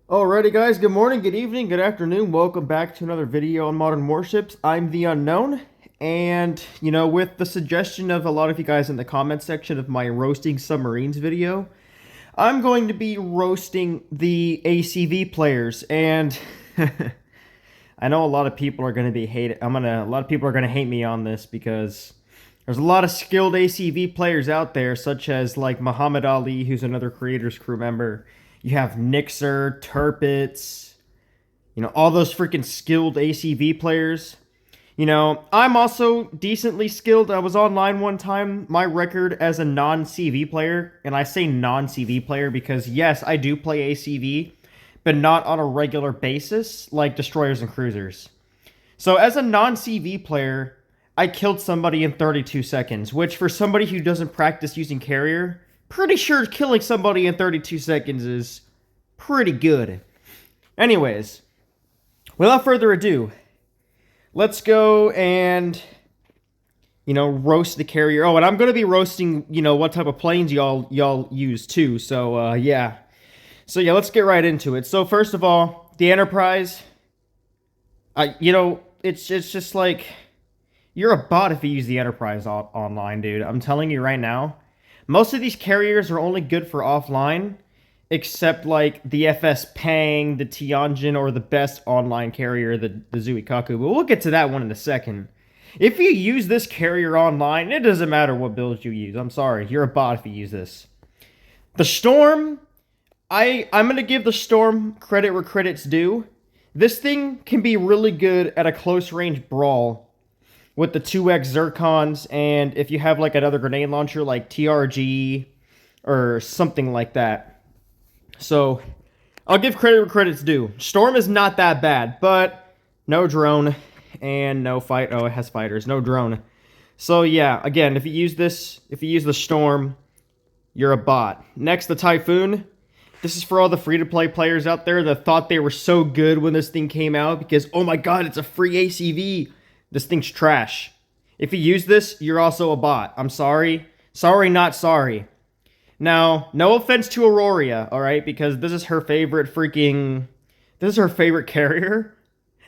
Alrighty guys, good morning, good evening, good afternoon. Welcome back to another video on modern warships. I'm the Unknown, and with the suggestion of a lot of you guys in the comment section of my roasting submarines video, I'm going to be roasting the ACV players. And I know a lot of people are going to be a lot of people are going to hate me on this because there's a lot of skilled ACV players out there, such as like Muhammad Ali, who's another creator's crew member. You have Nixer, Turpitz, all those freaking skilled ACV players. I'm also decently skilled. I was online one time. My record as a non-CV player, and I say non-CV player because, yes, I do play ACV, but not on a regular basis like destroyers and cruisers. So as a non-CV player, I killed somebody in 32 seconds, which for somebody who doesn't practice using carrier, pretty sure killing somebody in 32 seconds is pretty good. Anyways, without further ado, let's go and, roast the carrier. Oh, and I'm going to be roasting, what type of planes y'all use too. So, yeah. So, yeah, let's get right into it. So, first of all, the Enterprise, it's just like, you're a bot if you use the Enterprise online, dude. I'm telling you right now. Most of these carriers are only good for offline, except like the FS Pang, the Tianjin, or the best online carrier, the Zuikaku. But we'll get to that one in a second. If you use this carrier online, it doesn't matter what build you use. I'm sorry, you're a bot if you use this. The Storm, I'm going to give the Storm credit where credit's due. This thing can be really good at a close range brawl with the 2x Zircons, and if you have like another grenade launcher like TRG or something like that. So I'll give credit where credit's due. Storm is not that bad, but no drone and no fight. Oh, it has fighters, no drone. So yeah, again, if you use the Storm, you're a bot. Next, the Typhoon. This is for all the free-to-play players out there that thought they were so good when this thing came out because, oh my god, it's a free ACV. This thing's trash. If you use this, you're also a bot. I'm sorry. Sorry, not sorry. Now, no offense to Aurora, alright? Because this is her favorite carrier.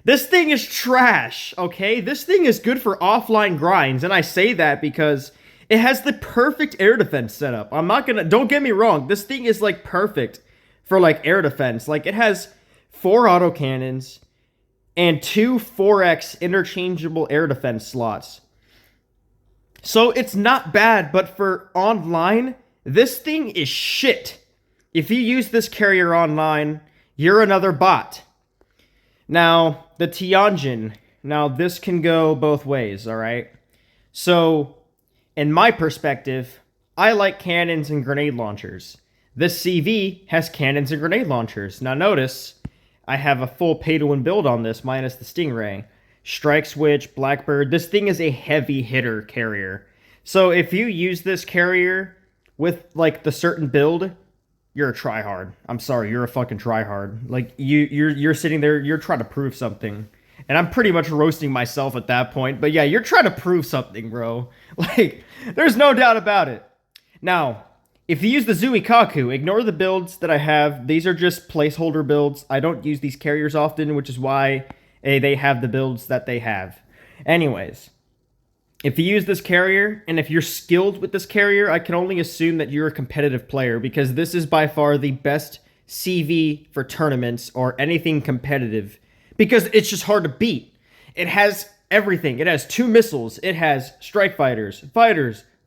This thing is trash, okay? This thing is good for offline grinds, and I say that because it has the perfect air defense setup. Don't get me wrong, this thing is like perfect for like air defense. Like it has 4 autocannons and 2 4x interchangeable air defense slots. So it's not bad, but for online, this thing is shit. If you use this carrier online, you're another bot. Now, the Tianjin. Now, this can go both ways, alright? So, in my perspective, I like cannons and grenade launchers. This CV has cannons and grenade launchers. Now, notice I have a full pay-to-win build on this, minus the Stingray. Strike Switch, Blackbird. This thing is a heavy hitter carrier. So if you use this carrier with, like, the certain build, you're a tryhard. I'm sorry, you're a fucking tryhard. Like, you're sitting there, you're trying to prove something. And I'm pretty much roasting myself at that point. But yeah, you're trying to prove something, bro. Like, there's no doubt about it. Now, if you use the Zuikaku, ignore the builds that I have. These are just placeholder builds. I don't use these carriers often, which is why they have the builds that they have. Anyways, if you use this carrier, and if you're skilled with this carrier, I can only assume that you're a competitive player, because this is by far the best CV for tournaments or anything competitive, because it's just hard to beat. It has everything. It has 2 missiles. It has strike fighters,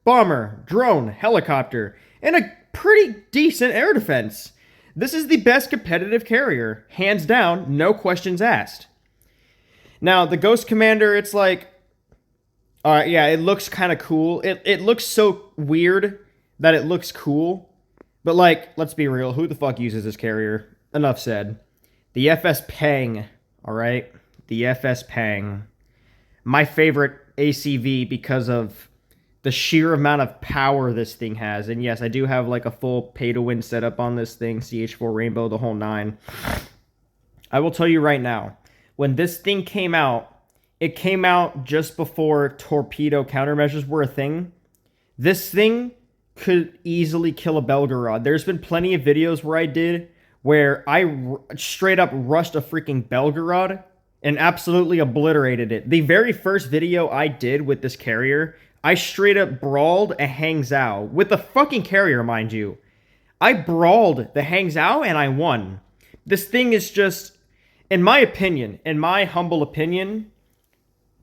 bomber, drone, helicopter, and a pretty decent air defense. This is the best competitive carrier, hands down, no questions asked. Now, the Ghost Commander, it's like, alright, yeah, it looks kind of cool. It looks so weird that it looks cool. But, like, let's be real, who the fuck uses this carrier? Enough said. The FS Pang, alright? The FS Pang. My favorite ACV because of the sheer amount of power this thing has. And yes, I do have like a full pay-to-win setup on this thing. CH4 Rainbow, the whole 9. I will tell you right now, when this thing came out, it came out just before torpedo countermeasures were a thing. This thing could easily kill a Belgorod. There's been plenty of videos where I did where straight up rushed a freaking Belgorod and absolutely obliterated it. The very first video I did with this carrier, I straight up brawled a Hang Zhao with the fucking carrier, mind you. I brawled the Hang Zhao and I won. This thing is just, in my opinion, in my humble opinion,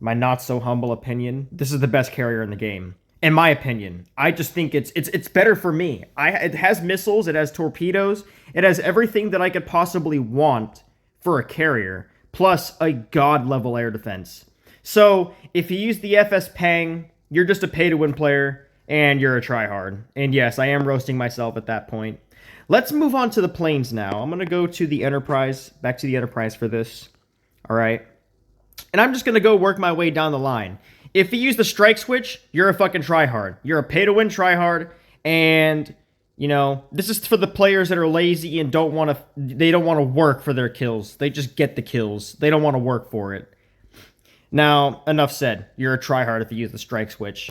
my not so humble opinion, this is the best carrier in the game. In my opinion, I just think it's better for me. It has missiles, it has torpedoes, it has everything that I could possibly want for a carrier, plus a god level air defense. So if you use the FS Pang, you're just a pay-to-win player, and you're a tryhard. And yes, I am roasting myself at that point. Let's move on to the planes now. I'm going to go to the Enterprise, back to the Enterprise for this. All right. And I'm just going to go work my way down the line. If you use the strike switch, you're a fucking tryhard. You're a pay-to-win tryhard, and, you know, this is for the players that are lazy and don't want to work for their kills. They just get the kills. They don't want to work for it. Now, enough said. You're a tryhard if you use the strike switch.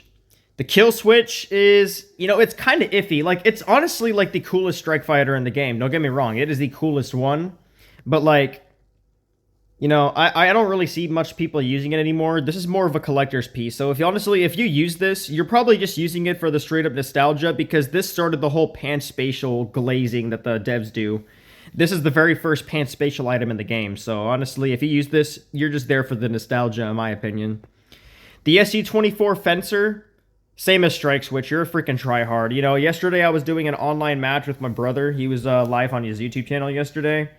The kill switch is, you know, it's kind of iffy. Like, it's honestly, like, the coolest strike fighter in the game. Don't get me wrong. It is the coolest one. But, like, you know, I don't really see much people using it anymore. This is more of a collector's piece. So, if you use this, you're probably just using it for the straight-up nostalgia, because this started the whole pan-spatial glazing that the devs do. This is the very first pan-spatial item in the game. So, honestly, if you use this, you're just there for the nostalgia, in my opinion. The SU-24 Fencer, same as strike switch, you're a freaking tryhard. You know, yesterday I was doing an online match with my brother. He was live on his YouTube channel yesterday.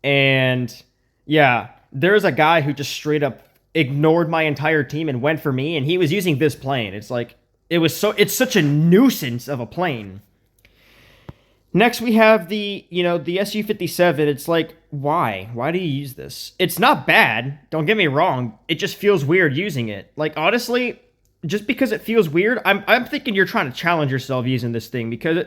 And yeah, there's a guy who just straight up ignored my entire team and went for me, and he was using this plane. It's like, it's such a nuisance of a plane. Next we have the SU-57. It's like, why? Why do you use this? It's not bad, don't get me wrong. It just feels weird using it. Like, honestly, just because it feels weird, I'm thinking you're trying to challenge yourself using this thing, because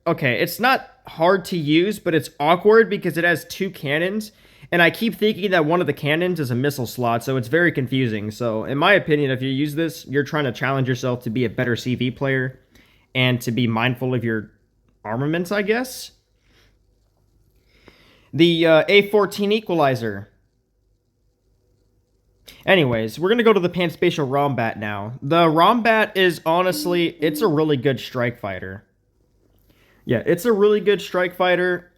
okay, it's not hard to use, but it's awkward because it has two cannons, and I keep thinking that one of the cannons is a missile slot, so it's very confusing. So, in my opinion, if you use this, you're trying to challenge yourself to be a better CV player and to be mindful of your armaments, I guess. The A-14 Equalizer. Anyways, we're going to go to the Pan-Spatial Rombat now. The Rombat is, honestly, it's a really good strike fighter. Yeah, it's a really good strike fighter.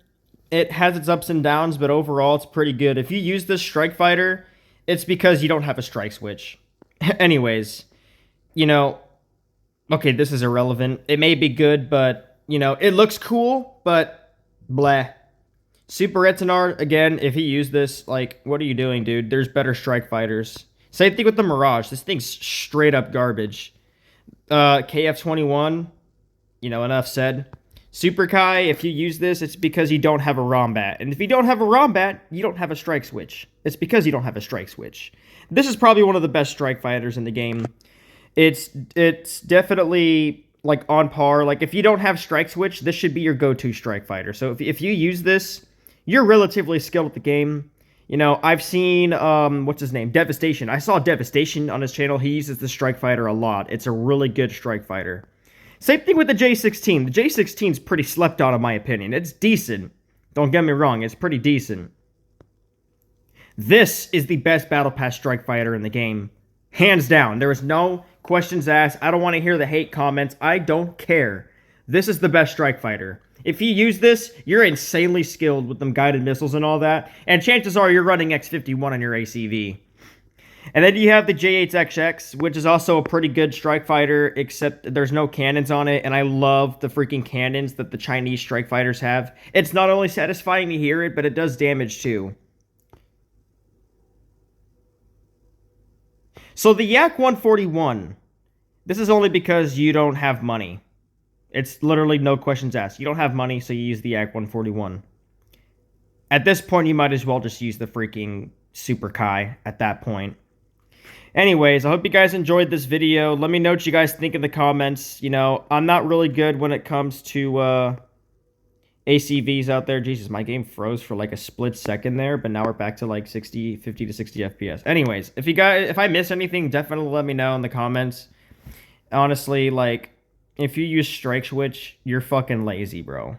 It has its ups and downs, but overall, it's pretty good. If you use this strike fighter, it's because you don't have a strike switch. Anyways, you know, okay, this is irrelevant. It may be good, but, you know, it looks cool, but blah. Super Retinard, again, if you use this, like, what are you doing, dude? There's better strike fighters. Same thing with the Mirage. This thing's straight up garbage. KF-21, you know, enough said. Super Kai, if you use this, it's because you don't have a Rombat. And if you don't have a Rombat, you don't have a strike switch. It's because you don't have a strike switch. This is probably one of the best strike fighters in the game. It's definitely, like, on par. Like, if you don't have strike switch, this should be your go-to strike fighter. So if you use this, you're relatively skilled at the game. You know, I've seen, what's his name? Devastation. I saw Devastation on his channel. He uses the strike fighter a lot. It's a really good strike fighter. Same thing with the J-16. The J-16 is pretty slept on, in my opinion. It's decent. Don't get me wrong. It's pretty decent. This is the best Battle Pass strike fighter in the game. Hands down. There is no questions asked. I don't want to hear the hate comments. I don't care. This is the best strike fighter. If you use this, you're insanely skilled with them guided missiles and all that. And chances are you're running X-51 on your ACV. And then you have the J-8XX, which is also a pretty good strike fighter, except there's no cannons on it. And I love the freaking cannons that the Chinese strike fighters have. It's not only satisfying to hear it, but it does damage too. So the Yak-141, this is only because you don't have money. It's literally no questions asked. You don't have money, so you use the Yak-141. At this point, you might as well just use the freaking Super Kai at that point. Anyways, I hope you guys enjoyed this video. Let me know what you guys think in the comments. You know, I'm not really good when it comes to ACVs out there. Jesus, my game froze for like a split second there, but now we're back to like 50 to 60 FPS. Anyways, if I miss anything, definitely let me know in the comments. Honestly, like, if you use strike switch, you're fucking lazy, bro.